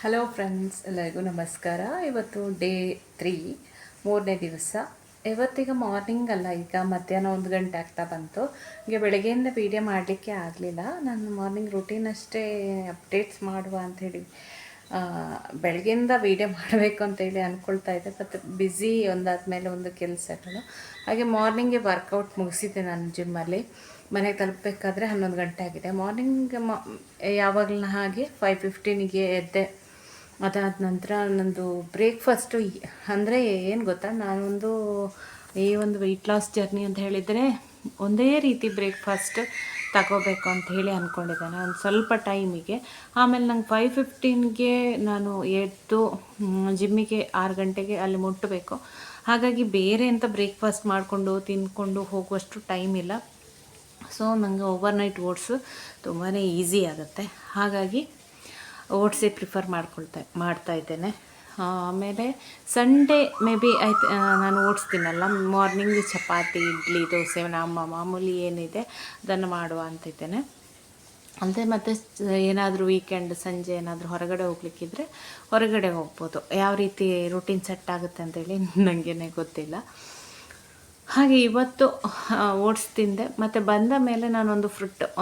Hello friends, ಎಲ್ಲರಿಗೂ ನಮಸ್ಕಾರ. ಇವತ್ತು ಡೇ 3, 3ನೇ ದಿವಸ. ಇವತ್ತೀಗ ಮಾರ್ನಿಂಗ್ ಅಲ್ಲ, ಈಗ ಮಧ್ಯಾಹ್ನ 1 ಗಂಟೆ ಆಗ್ತಾ ಬಂತು. ಈಗ ಬೆಳಗ್ಗೆಯಿಂದ ವೀಡಿಯೋ ಮಾಡಲಿಕ್ಕೆ ಆಗಲಿಲ್ಲ. ನಾನು ಮಾರ್ನಿಂಗ್ ರೂಟೀನ್ ಅಷ್ಟೇ ಅಪ್ಡೇಟ್ಸ್ ಮಾಡುವ ಅಂಥೇಳಿ ಬೆಳಗ್ಗೆಯಿಂದ ವೀಡಿಯೋ ಮಾಡಬೇಕು ಅಂತೇಳಿ ಅಂದ್ಕೊಳ್ತಾ ಇದ್ದೆ. ಮತ್ತು ಬ್ಯುಸಿ ಒಂದಾದಮೇಲೆ ಒಂದು ಕೆಲಸಗಳು. ಹಾಗೆ ಮಾರ್ನಿಂಗ್ಗೆ ವರ್ಕೌಟ್ ಮುಗಿಸಿದ್ದೆ ನಾನು ಜಿಮ್ಮಲ್ಲಿ. ಮನೆಗೆ ತಲುಪಬೇಕಾದ್ರೆ 11 ಗಂಟೆ ಆಗಿದೆ. ಮಾರ್ನಿಂಗ್ ಯಾವಾಗಲೂ ಹಾಗೆ 5:15ಗೆ ಎದ್ದೆ. ಅದಾದ ನಂತರ ನಂದು ಬ್ರೇಕ್ಫಾಸ್ಟು ಅಂದರೆ ಏನು ಗೊತ್ತಾ, ನಾನೊಂದು ಈ ಒಂದು ವೆಯ್ಟ್ ಲಾಸ್ ಜರ್ನಿ ಅಂತ ಹೇಳಿದರೆ ಒಂದೇ ರೀತಿ ಬ್ರೇಕ್ಫಾಸ್ಟ್ ತಗೋಬೇಕು ಅಂತ ಹೇಳಿ ಅಂದ್ಕೊಂಡಿದ್ದೇನೆ ಒಂದು ಸ್ವಲ್ಪ ಟೈಮಿಗೆ. ಆಮೇಲೆ ನಂಗೆ 5:15ಗೆ ನಾನು ಎದ್ದು ಜಿಮ್ಮಿಗೆ 6 ಗಂಟೆಗೆ ಅಲ್ಲಿ ಮುಟ್ಟಬೇಕು. ಹಾಗಾಗಿ ಬೇರೆ ಅಂತ ಬ್ರೇಕ್ಫಾಸ್ಟ್ ಮಾಡಿಕೊಂಡು ತಿಂದ್ಕೊಂಡು ಹೋಗುವಷ್ಟು ಟೈಮ್ ಇಲ್ಲ. ಸೊ ನನಗೆ ಓವರ್ನೈಟ್ ಓಟ್ಸು ತುಂಬಾ ಈಸಿ ಆಗುತ್ತೆ. ಹಾಗಾಗಿ ಓಟ್ಸೇ ಪ್ರಿಫರ್ ಮಾಡ್ತಾ ಇದ್ದೇನೆ. ಆಮೇಲೆ ಸಂಡೇ ಮೇ ಬಿ ನಾನು ಓಟ್ಸ್ ತಿನ್ನಲ್ಲ. ಮಾರ್ನಿಂಗ್ ಚಪಾತಿ, ಇಡ್ಲಿ, ದೋಸೆ ನಮ್ಮ ಮಾಮೂಲಿ ಏನಿದೆ ಅದನ್ನು ಮಾಡುವ ಅಂತಿದ್ದೇನೆ. ಅಂದರೆ ಮತ್ತು ಏನಾದರೂ ವೀಕೆಂಡ್ ಸಂಜೆ ಏನಾದರೂ ಹೊರಗಡೆ ಹೋಗ್ಲಿಕ್ಕಿದ್ರೆ ಹೊರಗಡೆ ಹೋಗ್ಬೋದು. ಯಾವ ರೀತಿ ರೂಟೀನ್ ಸೆಟ್ ಆಗುತ್ತೆ ಅಂತೇಳಿ ನನಗೇ ಗೊತ್ತಿಲ್ಲ. ಹಾಗೆ ಇವತ್ತು ಓಟ್ಸ್ ತಿಂದೆ. ಮತ್ತು ಬಂದ ಮೇಲೆ ನಾನೊಂದು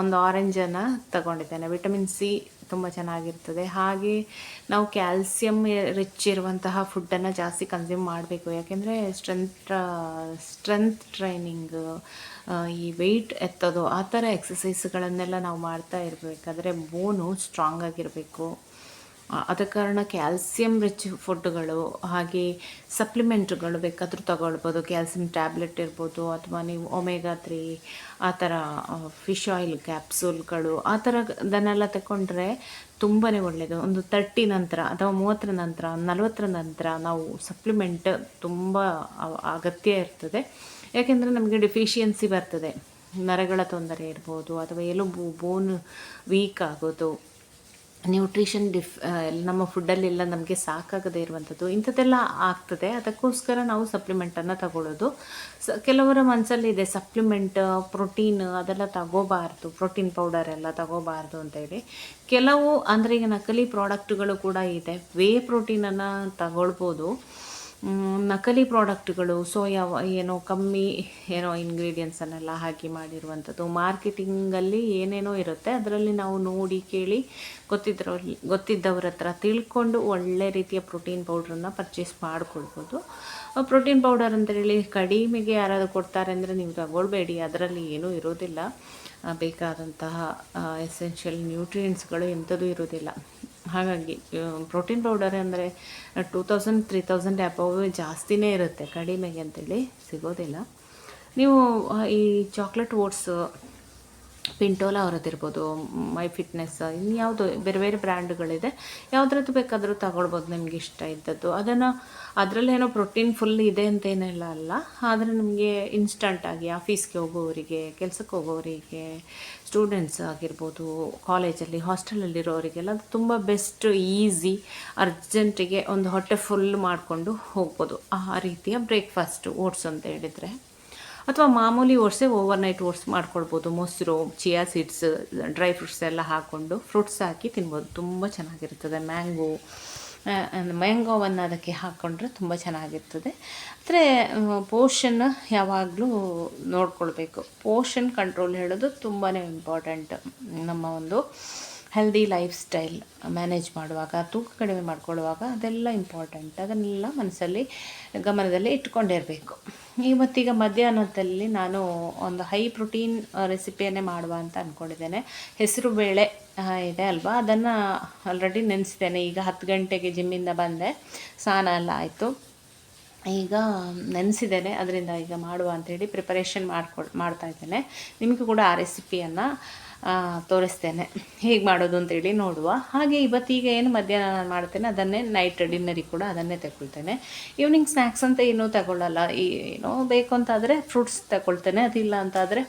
ಒಂದು ಆರೆಂಜನ್ನು ತಗೊಂಡಿದ್ದೇನೆ. ವಿಟಮಿನ್ ಸಿ ತುಂಬ ಚೆನ್ನಾಗಿರ್ತದೆ. ಹಾಗೆ ನಾವು ಕ್ಯಾಲ್ಸಿಯಂ ರಿಚ್ ಇರುವಂತಹ ಫುಡ್ಡನ್ನು ಜಾಸ್ತಿ ಕನ್ಸ್ಯೂಮ್ ಮಾಡಬೇಕು. ಯಾಕೆಂದರೆ ಸ್ಟ್ರೆಂತ್ ಟ್ರೈನಿಂಗ್, ಈ ವೆಯ್ಟ್ ಎತ್ತೋದು ಆ ಥರ ಎಕ್ಸಸೈಸ್ಗಳನ್ನೆಲ್ಲ ನಾವು ಮಾಡ್ತಾ ಇರಬೇಕಾದ್ರೆ ಬೋನು ಸ್ಟ್ರಾಂಗ್ ಆಗಿರಬೇಕು. ಅದ ಕಾರಣ ಕ್ಯಾಲ್ಸಿಯಂ ರಿಚ್ ಫುಡ್ಡುಗಳು, ಹಾಗೆ ಸಪ್ಲಿಮೆಂಟ್ಗಳು ಬೇಕಾದರೂ ತಗೊಳ್ಬೋದು. ಕ್ಯಾಲ್ಸಿಯಂ ಟ್ಯಾಬ್ಲೆಟ್ ಇರ್ಬೋದು, ಅಥವಾ ನೀವು ಒಮೆಗಾ 3 ಆ ಥರ ಫಿಶ್ ಆಯಿಲ್ ಕ್ಯಾಪ್ಸೂಲ್ಗಳು ಆ ಥರದನ್ನೆಲ್ಲ ತಗೊಂಡ್ರೆ ತುಂಬಾ ಒಳ್ಳೆಯದು. ಒಂದು 30 ನಂತರ ಅಥವಾ 30ರ ನಂತರ 40ರ ನಂತರ ನಾವು ಸಪ್ಲಿಮೆಂಟ್ ತುಂಬ ಅಗತ್ಯ ಇರ್ತದೆ. ಯಾಕೆಂದರೆ ನಮಗೆ ಡಿಫಿಷಿಯನ್ಸಿ ಬರ್ತದೆ. ನರಗಳ ತೊಂದರೆ ಇರ್ಬೋದು, ಅಥವಾ ಎಲುಬು ಬೋನ್ ವೀಕ್ ಆಗೋದು, ನ್ಯೂಟ್ರಿಷನ್ ನಮ್ಮ ಫುಡ್ಡಲ್ಲೆಲ್ಲ ನಮಗೆ ಸಾಕಾಗದೇ ಇರುವಂಥದ್ದು ಇಂಥದ್ದೆಲ್ಲ ಆಗ್ತದೆ. ಅದಕ್ಕೋಸ್ಕರ ನಾವು ಸಪ್ಲಿಮೆಂಟನ್ನು ತಗೊಳ್ಳೋದು. ಕೆಲವರ ಮನಸ್ಸಲ್ಲಿದೆ ಸಪ್ಲಿಮೆಂಟ್, ಪ್ರೋಟೀನ್ ಅದೆಲ್ಲ ತಗೋಬಾರ್ದು, ಪ್ರೋಟೀನ್ ಪೌಡರ್ ಎಲ್ಲ ತಗೋಬಾರ್ದು ಅಂತೇಳಿ. ಕೆಲವು ಅಂದರೆ ಈಗ ನಕಲಿ ಪ್ರಾಡಕ್ಟ್ಗಳು ಕೂಡ ಇದೆ. ಪ್ರೋಟೀನನ್ನು ತಗೊಳ್ಬೋದು. ನಕಲಿ ಪ್ರಾಡಕ್ಟ್ಗಳು ಸೋಯಾ ಏನೋ ಕಮ್ಮಿ ಇಂಗ್ರೀಡಿಯೆಂಟ್ಸನ್ನೆಲ್ಲ ಹಾಕಿ ಮಾಡಿರುವಂಥದ್ದು. ಮಾರ್ಕೆಟಿಂಗಲ್ಲಿ ಏನೇನೋ ಇರುತ್ತೆ, ಅದರಲ್ಲಿ ನಾವು ನೋಡಿ ಕೇಳಿ ಗೊತ್ತಿದ್ದವ್ರ ಹತ್ರ ತಿಳ್ಕೊಂಡು ಒಳ್ಳೆ ರೀತಿಯ ಪ್ರೋಟೀನ್ ಪೌಡ್ರನ್ನು ಪರ್ಚೇಸ್ ಮಾಡ್ಕೊಳ್ಬೋದು. ಪ್ರೋಟೀನ್ ಪೌಡರ್ ಅಂತೇಳಿ ಕಡಿಮೆಗೆ ಯಾರಾದರೂ ಕೊಡ್ತಾರೆ ಅಂದರೆ ನೀವು ತಗೊಳ್ಬೇಡಿ. ಅದರಲ್ಲಿ ಏನೂ ಇರೋದಿಲ್ಲ. ಬೇಕಾದಂತಹ ಎಸೆನ್ಷಿಯಲ್ ನ್ಯೂಟ್ರಿಯೆಂಟ್ಸ್ಗಳು ಎಂಥದೂ ಇರೋದಿಲ್ಲ. ಹಾಗಾಗಿ ಪ್ರೋಟೀನ್ ಪೌಡರ್ ಅಂದರೆ 2000 3000 ಅಬವ್ ಜಾಸ್ತಿನೇ ಇರುತ್ತೆ, ಕಡಿಮೆಗೆ ಅಂತೇಳಿ ಸಿಗೋದಿಲ್ಲ. ನೀವು ಈ ಚಾಕ್ಲೇಟ್ ಓಟ್ಸ್, ಪಿಂಟೋಲ ಅವರದ್ದಿರ್ಬೋದು, ಮೈ ಫಿಟ್ನೆಸ್, ಇನ್ಯಾವುದು ಬೇರೆ ಬೇರೆ ಬ್ರ್ಯಾಂಡ್ಗಳಿದೆ. ಯಾವುದ್ರದ್ದು ಬೇಕಾದರೂ ತಗೊಳ್ಬೋದು ನಿಮ್ಗೆ ಇಷ್ಟ ಇದ್ದದ್ದು. ಅದರಲ್ಲೇನೋ ಪ್ರೋಟೀನ್ ಫುಲ್ ಇದೆ ಅಂತೇನೆಲ್ಲ ಅಲ್ಲ. ಆದರೆ ನಿಮಗೆ ಇನ್ಸ್ಟಂಟಾಗಿ ಆಫೀಸ್ಗೆ ಹೋಗೋವರಿಗೆ, ಕೆಲಸಕ್ಕೆ ಹೋಗೋವರಿಗೆ, ಸ್ಟೂಡೆಂಟ್ಸ್ ಆಗಿರ್ಬೋದು, ಕಾಲೇಜಲ್ಲಿ ಹಾಸ್ಟೆಲಲ್ಲಿರೋರಿಗೆಲ್ಲ ಅದು ತುಂಬ ಬೆಸ್ಟ್, ಈಸಿ, ಅರ್ಜೆಂಟಿಗೆ ಒಂದು ಹೊಟ್ಟೆ ಫುಲ್ ಮಾಡಿಕೊಂಡು ಹೋಗ್ಬೋದು. ಆ ರೀತಿಯ ಬ್ರೇಕ್ಫಾಸ್ಟು ಓಟ್ಸ್ ಅಂತ ಹೇಳಿದರೆ. ಅಥವಾ ಮಾಮೂಲಿ ಓಟ್ಸೇ ಓವರ್ನೈಟ್ ಓಟ್ಸ್ ಮಾಡ್ಕೊಳ್ಬೋದು. ಮೊಸರು, ಚಿಯಾ ಸೀಡ್ಸ್, ಡ್ರೈ ಫ್ರೂಟ್ಸ್ ಎಲ್ಲ ಹಾಕ್ಕೊಂಡು ಫ್ರೂಟ್ಸ್ ಹಾಕಿ ತಿನ್ಬೋದು. ತುಂಬ ಚೆನ್ನಾಗಿರ್ತದೆ. ಮ್ಯಾಂಗೋವನ್ನು ಅದಕ್ಕೆ ಹಾಕ್ಕೊಂಡ್ರೆ ತುಂಬ ಚೆನ್ನಾಗಿರ್ತದೆ. ಆದರೆ ಪೋಷನ್ ಯಾವಾಗಲೂ ನೋಡ್ಕೊಳ್ಬೇಕು. ಪೋಷನ್ ಕಂಟ್ರೋಲ್ ಹೇಳೋದು ತುಂಬಾ ಇಂಪಾರ್ಟೆಂಟ್. ನಮ್ಮ ಒಂದು ಹೆಲ್ದಿ ಲೈಫ್ ಸ್ಟೈಲ್ ಮ್ಯಾನೇಜ್ ಮಾಡುವಾಗ, ತೂಕ ಕಡಿಮೆ ಮಾಡ್ಕೊಳ್ಳುವಾಗ ಅದೆಲ್ಲ ಇಂಪಾರ್ಟೆಂಟ್. ಅದನ್ನೆಲ್ಲ ಗಮನದಲ್ಲಿ ಇಟ್ಕೊಂಡಿರಬೇಕು. ಇವತ್ತೀಗ ಮಧ್ಯಾಹ್ನದಲ್ಲಿ ನಾನು ಒಂದು ಹೈ ಪ್ರೋಟೀನ್ ರೆಸಿಪಿಯನ್ನೇ ಮಾಡುವ ಅಂತ ಅಂದ್ಕೊಂಡಿದ್ದೇನೆ. ಹೆಸರು ಬೇಳೆ ಇದೆ ಅಲ್ವಾ, ಅದನ್ನು ಆಲ್ರೆಡಿ ನೆನೆಸಿದ್ದೇನೆ. ಈಗ 10 ಗಂಟೆಗೆ ಜಿಮ್ಮಿಂದ ಬಂದೆ, ಸ್ನಾನ ಎಲ್ಲ ಆಯಿತು. ಈಗ ನೆನೆಸಿದ್ದೇನೆ, ಅದರಿಂದ ಈಗ ಮಾಡುವ ಅಂಥೇಳಿ ಪ್ರಿಪರೇಷನ್ ಮಾಡ್ತಾಯಿದ್ದೇನೆ. ನಿಮಗೂ ಕೂಡ ಆ ರೆಸಿಪಿಯನ್ನು ತೋರಿಸ್ತೇನೆ, ಹೇಗೆ ಮಾಡೋದು ಅಂತೇಳಿ ನೋಡುವ. ಹಾಗೆ ಇವತ್ತೀಗ ಏನು ಮಧ್ಯಾಹ್ನ ನಾನು ಮಾಡ್ತೇನೆ ಅದನ್ನೇ ನೈಟ್ ಡಿನ್ನರಿಗೆ ಕೂಡ ಅದನ್ನೇ ತಗೊಳ್ತೇನೆ. ಈವ್ನಿಂಗ್ ಸ್ನ್ಯಾಕ್ಸ್ ಅಂತ ಏನೂ ತಗೊಳ್ಳಲ್ಲ. ಏನೋ ಬೇಕು ಅಂತಾದರೆ ಫ್ರೂಟ್ಸ್ ತಗೊಳ್ತೇನೆ, ಅದಿಲ್ಲ ಅಂತಾದರೆ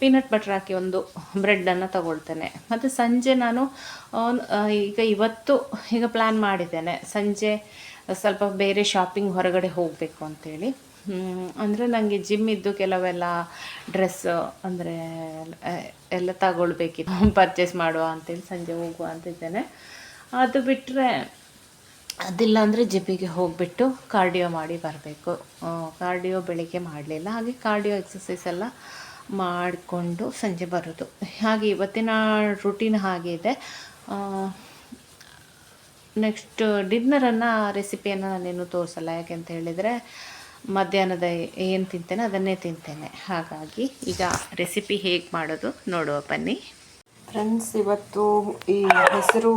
ಪೀನಟ್ ಬಟರ್ ಹಾಕಿ ಒಂದು ಬ್ರೆಡ್ಡನ್ನು ತಗೊಳ್ತೇನೆ. ಮತ್ತು ಸಂಜೆ ನಾನು ಈಗ ಪ್ಲ್ಯಾನ್ ಮಾಡಿದ್ದೇನೆ, ಸಂಜೆ ಸ್ವಲ್ಪ ಬೇರೆ ಶಾಪಿಂಗ್ ಹೊರಗಡೆ ಹೋಗಬೇಕು ಅಂಥೇಳಿ. ಅಂದರೆ ನನಗೆ ಜಿಮ್ಮಿದ್ದು ಕೆಲವೆಲ್ಲ ಡ್ರೆಸ್ ಅಂದರೆ ಎಲ್ಲ ತಗೊಳ್ಬೇಕಿತ್ತು, ಪರ್ಚೇಸ್ ಮಾಡುವ ಅಂತೇಳಿ ಸಂಜೆ ಹೋಗುವ ಅಂತಿದ್ದೇನೆ. ಅದು ಬಿಟ್ಟರೆ ಅದಿಲ್ಲ ಅಂದರೆ ಜಿಮ್ಮಿಗೆ ಹೋಗಿಬಿಟ್ಟು ಕಾರ್ಡಿಯೋ ಮಾಡಿ ಬರಬೇಕು. ಕಾರ್ಡಿಯೋ ಬೆಳಿಗ್ಗೆ ಮಾಡಲಿಲ್ಲ, ಹಾಗೆ ಕಾರ್ಡಿಯೋ ಎಕ್ಸಸೈಸ್ ಎಲ್ಲ ಮಾಡಿಕೊಂಡು ಸಂಜೆ ಬರೋದು. ಹಾಗೆ ಇವತ್ತಿನ ರುಟೀನ್ ಹಾಗೆ ಇದೆ. ನೆಕ್ಸ್ಟ್ ಡಿನ್ನರನ್ನು ರೆಸಿಪಿಯನ್ನು ನಾನೇನು ತೋರಿಸಲ್ಲ, ಯಾಕೆಂತ ಹೇಳಿದರೆ ಮಧ್ಯಾಹ್ನದ ಏನು ತಿಂತೇನೆ ಅದನ್ನೇ ತಿಂತೇನೆ. ಹಾಗಾಗಿ ಈಗ ರೆಸಿಪಿ ಹೇಗೆ ಮಾಡೋದು ನೋಡುವ ಬನ್ನಿ ಫ್ರೆಂಡ್ಸ್. ಇವತ್ತು ಈ ಹೆಸರು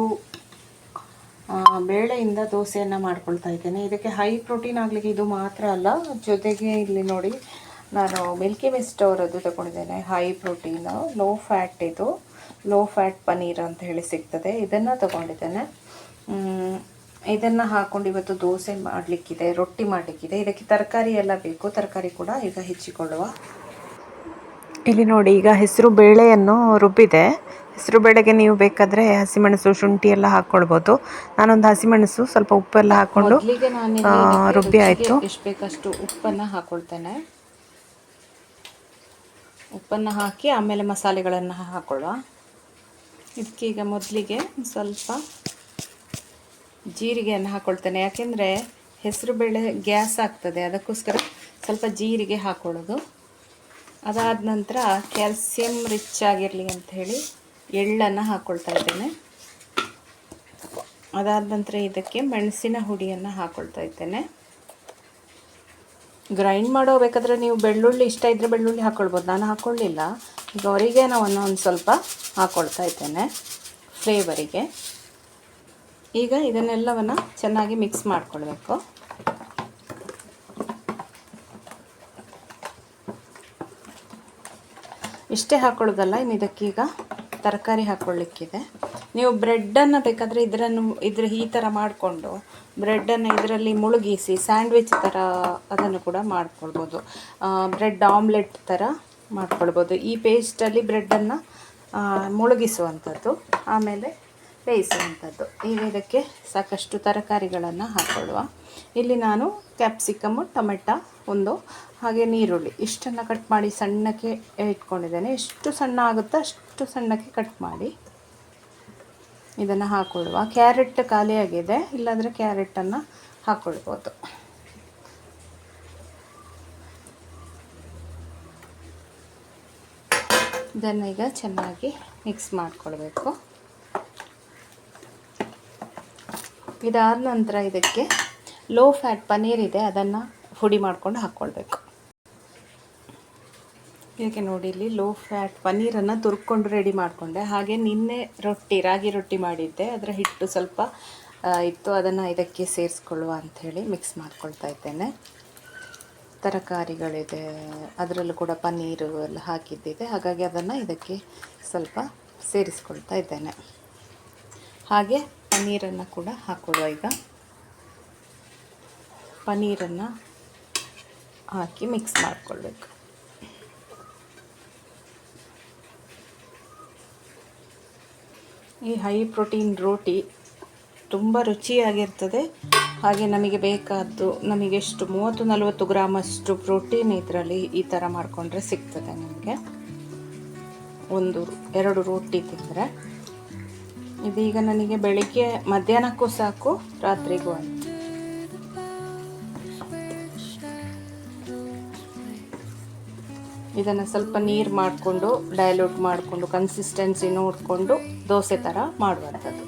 ಬೇಳೆಯಿಂದ ದೋಸೆಯನ್ನು ಮಾಡ್ಕೊಳ್ತಾ ಇದ್ದೇನೆ. ಇದಕ್ಕೆ ಹೈ ಪ್ರೋಟೀನ್ ಆಗಲಿಕ್ಕೆ ಇದು ಮಾತ್ರ ಅಲ್ಲ, ಜೊತೆಗೆ ಇಲ್ಲಿ ನೋಡಿ ನಾನು ಮಿಲ್ಕಿ ಮಿಸ್ಟ್ ಅವರದ್ದು ತಗೊಂಡಿದ್ದೇನೆ. ಹೈ ಪ್ರೋಟೀನು, ಲೋ ಫ್ಯಾಟ್, ಇದು ಲೋ ಫ್ಯಾಟ್ ಪನ್ನೀರ್ ಅಂತ ಹೇಳಿ ಸಿಗ್ತದೆ, ಇದನ್ನು ತಗೊಂಡಿದ್ದೇನೆ. ಇದನ್ನು ಹಾಕ್ಕೊಂಡು ಇವತ್ತು ದೋಸೆ ಮಾಡಲಿಕ್ಕಿದೆ, ರೊಟ್ಟಿ ಮಾಡಲಿಕ್ಕಿದೆ. ಇದಕ್ಕೆ ತರಕಾರಿ ಎಲ್ಲ ಬೇಕು, ತರಕಾರಿ ಕೂಡ ಈಗ ಹೆಚ್ಚಿಕೊಳ್ಳುವ. ಇಲ್ಲಿ ನೋಡಿ, ಈಗ ಹೆಸರು ಬೇಳೆಯನ್ನು ರುಬ್ಬಿದೆ. ಹೆಸರು ಬೇಳೆಗೆ ನೀವು ಬೇಕಾದರೆ ಹಸಿಮೆಣಸು, ಶುಂಠಿ ಎಲ್ಲ ಹಾಕ್ಕೊಳ್ಬೋದು. ನಾನೊಂದು ಹಸಿಮೆಣಸು, ಸ್ವಲ್ಪ ಉಪ್ಪೆಲ್ಲ ಹಾಕ್ಕೊಂಡು ರುಬ್ಬಿ ಆಯಿತು. ಎಷ್ಟು ಬೇಕಷ್ಟು ಉಪ್ಪನ್ನು ಹಾಕ್ಕೊಳ್ತೇನೆ. ಉಪ್ಪನ್ನು ಹಾಕಿ ಆಮೇಲೆ ಮಸಾಲೆಗಳನ್ನು ಹಾಕ್ಕೊಳ್ಳುವ. ಇದಕ್ಕೆ ಈಗ ಮೊದಲಿಗೆ ಸ್ವಲ್ಪ ಜೀರಿಗೆಯನ್ನು ಹಾಕ್ಕೊಳ್ತೇನೆ, ಯಾಕೆಂದರೆ ಹೆಸರು ಬೇಳೆ ಗ್ಯಾಸ್ ಆಗ್ತದೆ, ಅದಕ್ಕೋಸ್ಕರ ಸ್ವಲ್ಪ ಜೀರಿಗೆ ಹಾಕ್ಕೊಳ್ಳೋದು. ಅದಾದ ನಂತರ ಕ್ಯಾಲ್ಸಿಯಂ ರಿಚ್ ಆಗಿರಲಿ ಅಂಥೇಳಿ ಎಳ್ಳನ್ನು ಹಾಕ್ಕೊಳ್ತಾ ಇದ್ದೇನೆ. ಅದಾದ ನಂತರ ಇದಕ್ಕೆ ಮೆಣಸಿನ ಹುಡಿಯನ್ನು ಹಾಕ್ಕೊಳ್ತಾ ಇದ್ದೇನೆ. ಗ್ರೈಂಡ್ ಬೇಕಾದರೆ ನೀವು ಬೆಳ್ಳುಳ್ಳಿ ಇಷ್ಟ ಇದ್ದರೆ ಬೆಳ್ಳುಳ್ಳಿ ಹಾಕ್ಕೊಳ್ಬೋದು, ನಾನು ಹಾಕ್ಕೊಳ್ಳಿಲ್ಲ. ಈಗ ಒರಿಗೇನೋವನ್ನು ಒಂದು ಸ್ವಲ್ಪ ಹಾಕ್ಕೊಳ್ತಾ ಇದ್ದೇನೆ ಫ್ಲೇವರಿಗೆ. ಈಗ ಇದನ್ನೆಲ್ಲವನ್ನು ಚೆನ್ನಾಗಿ ಮಿಕ್ಸ್ ಮಾಡಿಕೊಳ್ಬೇಕು. ಇಷ್ಟೇ ಹಾಕ್ಕೊಳ್ಳೋದಲ್ಲ, ಇನ್ನು ಇದಕ್ಕೀಗ ತರಕಾರಿ ಹಾಕ್ಕೊಳ್ಳಿಕ್ಕಿದೆ. ನೀವು ಬ್ರೆಡ್ಡನ್ನು ಬೇಕಾದರೆ ಈ ಥರ ಮಾಡಿಕೊಂಡು ಬ್ರೆಡ್ಡನ್ನು ಇದರಲ್ಲಿ ಮುಳುಗಿಸಿ ಸ್ಯಾಂಡ್ವಿಚ್ ಥರ ಅದನ್ನು ಕೂಡ ಮಾಡ್ಕೊಳ್ಬೋದು. ಬ್ರೆಡ್ ಆಮ್ಲೆಟ್ ಥರ ಮಾಡ್ಕೊಳ್ಬೋದು. ಈ ಪೇಸ್ಟಲ್ಲಿ ಬ್ರೆಡ್ಡನ್ನು ಮುಳುಗಿಸುವಂಥದ್ದು, ಆಮೇಲೆ ಬೇಯಿಸುವಂಥದ್ದು. ಈಗ ಇದಕ್ಕೆ ಸಾಕಷ್ಟು ತರಕಾರಿಗಳನ್ನು ಹಾಕ್ಕೊಳ್ಳುವ. ಇಲ್ಲಿ ನಾನು ಕ್ಯಾಪ್ಸಿಕಮ್ಮು, ಟೊಮೆಟೊ ಒಂದು, ಹಾಗೆ ನೀರುಳ್ಳಿ ಇಷ್ಟನ್ನು ಕಟ್ ಮಾಡಿ ಸಣ್ಣಕ್ಕೆ ಇಟ್ಕೊಂಡಿದ್ದೇನೆ. ಎಷ್ಟು ಸಣ್ಣ ಆಗುತ್ತೋ ಅಷ್ಟು ಸಣ್ಣಕ್ಕೆ ಕಟ್ ಮಾಡಿ ಇದನ್ನು ಹಾಕ್ಕೊಳ್ಳುವ. ಕ್ಯಾರೆಟ್ ಖಾಲಿಯಾಗಿದೆ, ಇಲ್ಲಾಂದರೆ ಕ್ಯಾರೆಟನ್ನು ಹಾಕ್ಕೊಳ್ಬೋದು. ಇದನ್ನು ಈಗ ಚೆನ್ನಾಗಿ ಮಿಕ್ಸ್ ಮಾಡಿಕೊಳ್ಬೇಕು. ಇದಾದ ನಂತರ ಇದಕ್ಕೆ ಲೋ ಫ್ಯಾಟ್ ಪನ್ನೀರ್ ಇದೆ, ಅದನ್ನು ಪುಡಿ ಮಾಡ್ಕೊಂಡು ಹಾಕ್ಕೊಳ್ಬೇಕು. ಇದಕ್ಕೆ ನೋಡಿ, ಇಲ್ಲಿ ಲೋ ಫ್ಯಾಟ್ ಪನ್ನೀರನ್ನು ತುರ್ಕೊಂಡು ರೆಡಿ ಮಾಡಿಕೊಂಡೆ. ಹಾಗೆ ನಿನ್ನೆ ರಾಗಿ ರೊಟ್ಟಿ ಮಾಡಿದ್ದೆ, ಅದರ ಹಿಟ್ಟು ಸ್ವಲ್ಪ ಇತ್ತು, ಅದನ್ನು ಇದಕ್ಕೆ ಸೇರಿಸ್ಕೊಳ್ಳುವ ಅಂಥೇಳಿ ಮಿಕ್ಸ್ ಮಾಡ್ಕೊಳ್ತಾ ಇದ್ದೇನೆ. ತರಕಾರಿಗಳಿದೆ, ಅದರಲ್ಲೂ ಕೂಡ ಪನ್ನೀರು ಎಲ್ಲ ಹಾಕಿದ್ದಿದೆ, ಹಾಗಾಗಿ ಅದನ್ನು ಇದಕ್ಕೆ ಸ್ವಲ್ಪ ಸೇರಿಸ್ಕೊಳ್ತಾ ಇದ್ದೇನೆ. ಹಾಗೆ ಪನ್ನೀರನ್ನು ಕೂಡ ಹಾಕ್ಕೊಳ್ಳುವ. ಈಗ ಪನ್ನೀರನ್ನು ಹಾಕಿ ಮಿಕ್ಸ್ ಮಾಡಿಕೊಳ್ಬೇಕು. ಈ ಹೈ ಪ್ರೋಟೀನ್ ರೋಟಿ ತುಂಬ ರುಚಿಯಾಗಿರ್ತದೆ. ಹಾಗೆ ನಮಗೆ ಬೇಕಾದ್ದು, ನಮಗೆ ಎಷ್ಟು 30-40 ಗ್ರಾಮಷ್ಟು ಪ್ರೋಟೀನ್ ಇದರಲ್ಲಿ ಈ ಥರ ಮಾಡಿಕೊಂಡ್ರೆ ಸಿಗ್ತದೆ ನಮಗೆ. 1-2 ರೋಟಿ ತಿಂದರೆ ಇದೀಗ ನನಗೆ ಬೆಳಿಗ್ಗೆ ಮಧ್ಯಾಹ್ನಕ್ಕೂ ಸಾಕು, ರಾತ್ರಿಗೂ ಆಯಿತು. ಇದನ್ನು ಸ್ವಲ್ಪ ನೀರು ಮಾಡಿಕೊಂಡು ಡೈಲ್ಯೂಟ್ ಮಾಡಿಕೊಂಡು ಕನ್ಸಿಸ್ಟೆನ್ಸಿ ನೋಡಿಕೊಂಡು ದೋಸೆ ಥರ ಮಾಡುವಂಥದ್ದು.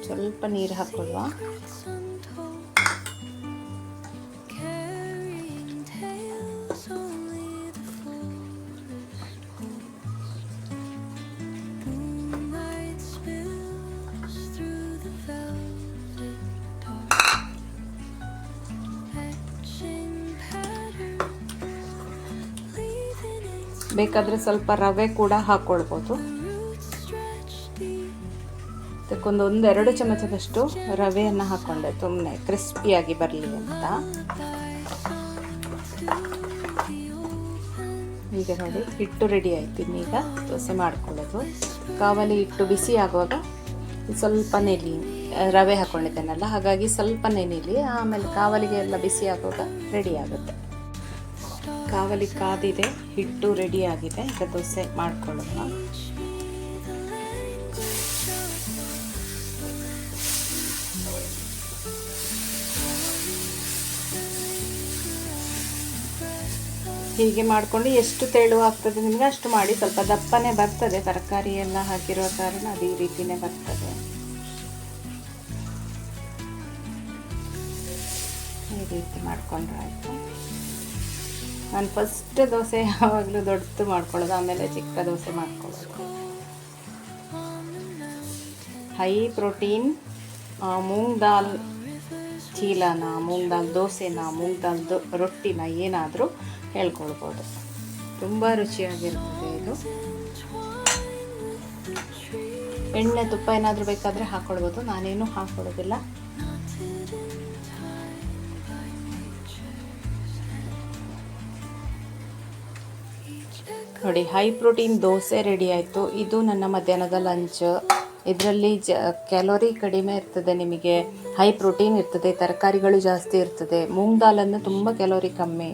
ಸ್ವಲ್ಪ ನೀರು ಹಾಕ್ಕೊಳ್ಳುವ. ಬೇಕಾದರೆ ಸ್ವಲ್ಪ ರವೆ ಕೂಡ ಹಾಕ್ಕೊಳ್ಬೋದು. ಅದಕ್ಕೊಂದು 1-2 ಚಮಚದಷ್ಟು ರವೆಯನ್ನು ಹಾಕ್ಕೊಂಡೆ, ಸುಮ್ಮನೆ ಕ್ರಿಸ್ಪಿಯಾಗಿ ಬರಲಿ ಅಂತ. ಈಗ ನೋಡಿ, ಹಿಟ್ಟು ರೆಡಿ ಆಯ್ತು. ಇನ್ನೀಗ ದೋಸೆ ಮಾಡ್ಕೊಳ್ಳೋದು. ಕಾವಲಿ ಹಿಟ್ಟು ಬಿಸಿ ಆಗುವಾಗ ಸ್ವಲ್ಪ ನೆನೆ, ರವೆ ಹಾಕ್ಕೊಂಡಿದ್ದೇನಲ್ಲ, ಹಾಗಾಗಿ ಸ್ವಲ್ಪ ನೆನೆಲಿ, ಆಮೇಲೆ ಕಾವಲಿಗೆ ಎಲ್ಲ ಬಿಸಿ ಆಗುವಾಗ ರೆಡಿ ಆಗುತ್ತೆ. ಕಾವಲಿ ಕಾದಿದೆ, ಹಿಟ್ಟು ರೆಡಿ ಆಗಿದೆ. ಈಗ ದೋಸೆ ಮಾಡ್ಕೊಳ್ಳೋಣ. ಹೀಗೆ ಮಾಡಿಕೊಂಡು ಎಷ್ಟು ತೆಳು ಆಗ್ತದೆ ನಿಮಗೆ ಅಷ್ಟು ಮಾಡಿ. ಸ್ವಲ್ಪ ದಪ್ಪನೇ ಬರ್ತದೆ, ತರಕಾರಿ ಎಲ್ಲ ಹಾಕಿರೋ ಕಾರಣ ಅದು ಈ ರೀತಿನೇ ಬರ್ತದೆ. ಈ ರೀತಿ ಮಾಡ್ಕೊಂಡ್ರೆ ಆಯಿತು. ನಾನು ಫಸ್ಟ್ ದೋಸೆ ಯಾವಾಗಲೂ ದೊಡ್ಡದು ಮಾಡ್ಕೊಳ್ಳೋದು, ಆಮೇಲೆ ಚಿಕ್ಕ ದೋಸೆ ಮಾಡ್ಕೊಳ್ಳೋದು. ಹೈ ಪ್ರೋಟೀನ್ ಮೂಂಗ್ ದಾಲ್ ಚೀಲನ, ಮೂಂಗ್ ದಾಲ್ ದೋಸೆನ, ಮೂಂಗ್ ದಾಲ್ ರೊಟ್ಟಿನ ಏನಾದರೂ ಹೇಳ್ಕೊಳ್ಬೋದು. ತುಂಬ ರುಚಿಯಾಗಿರ್ತದೆ ಇದು. ಎಣ್ಣೆ ತುಪ್ಪ ಏನಾದರೂ ಬೇಕಾದರೆ ಹಾಕ್ಕೊಳ್ಬೋದು, ನಾನೇನು ಹಾಕ್ಕೊಡೋದಿಲ್ಲ. ನೋಡಿ, ಹೈ ಪ್ರೋಟೀನ್ ದೋಸೆ ರೆಡಿ ಆಯಿತು. ಇದು ನನ್ನ ಮಧ್ಯಾಹ್ನದ ಲಂಚ್. ಇದರಲ್ಲಿ ಕ್ಯಾಲೋರಿ ಕಡಿಮೆ ಇರ್ತದೆ, ನಿಮಗೆ ಹೈ ಪ್ರೋಟೀನ್ ಇರ್ತದೆ, ತರಕಾರಿಗಳು ಜಾಸ್ತಿ ಇರ್ತದೆ. ಮೂಂಗ್ ದಾಲನ್ನು ತುಂಬ ಕ್ಯಾಲೋರಿ ಕಮ್ಮಿ.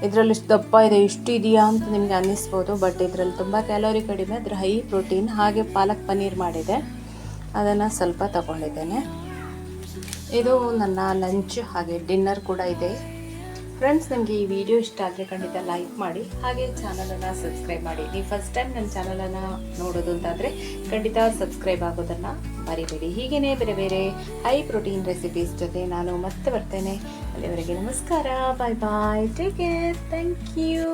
ಇದರಲ್ಲಿ ಇಷ್ಟು ದಪ್ಪ ಇದೆ, ಇಷ್ಟು ಇದೆಯಾ ಅಂತ ನಿಮಗೆ ಅನ್ನಿಸ್ಬೋದು, ಬಟ್ ಇದರಲ್ಲಿ ತುಂಬ ಕ್ಯಾಲೋರಿ ಕಡಿಮೆ, ಅದರ ಹೈ ಪ್ರೋಟೀನ್. ಹಾಗೆ ಪಾಲಕ್ ಪನ್ನೀರ್ ಮಾಡಿದೆ, ಅದನ್ನು ಸ್ವಲ್ಪ ತಗೊಂಡಿದ್ದೇನೆ. ಇದು ನನ್ನ ಲಂಚ್, ಹಾಗೆ ಡಿನ್ನರ್ ಕೂಡ ಇದೆ. ಫ್ರೆಂಡ್ಸ್, ನಿಮಗೆ ಈ ವಿಡಿಯೋ ಇಷ್ಟ ಆದರೆ ಖಂಡಿತ ಲೈಕ್ ಮಾಡಿ, ಹಾಗೆ ಚಾನಲನ್ನು ಸಬ್ಸ್ಕ್ರೈಬ್ ಮಾಡಿ. ನೀವು ಫಸ್ಟ್ ಟೈಮ್ ನನ್ನ ಚಾನಲನ್ನು ನೋಡೋದು ಅಂತಾದರೆ ಖಂಡಿತ ಸಬ್ಸ್ಕ್ರೈಬ್ ಆಗೋದನ್ನು ಮರಿಬೇಡಿ. ಹೀಗೇ ಬೇರೆ ಬೇರೆ ಹೈ ಪ್ರೋಟೀನ್ ರೆಸಿಪೀಸ್ ಜೊತೆ ನಾನು ಮತ್ತೆ ಬರ್ತೇನೆ. ಅಲ್ಲಿವರೆಗೆ ನಮಸ್ಕಾರ, ಬಾಯ್ ಬಾಯ್, ಟೇಕ್ ಕೇರ್, ಥ್ಯಾಂಕ್ ಯು.